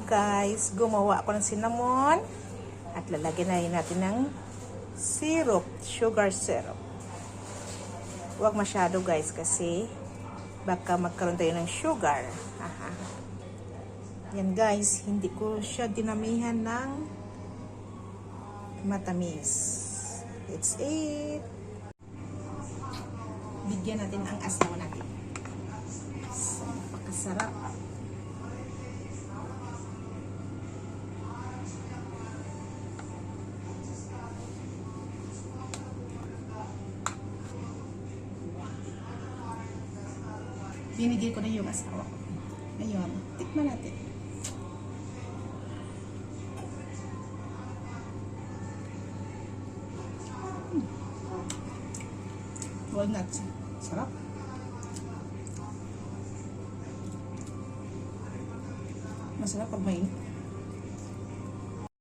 guys, gumawa ako ng cinnamon at lalagyan na natin ng syrup, sugar syrup. Huwag masyado guys kasi baka magkaroon tayo ng sugar. Aha. Yan guys, hindi ko siya dinamihan ng matamis. It's it. Bigyan natin ang asawa natin. Napakasarap. Binigay ko na yung asawa ko. Ngayon, tikman natin. Walnuts. Sarap. Masarap pag mainit.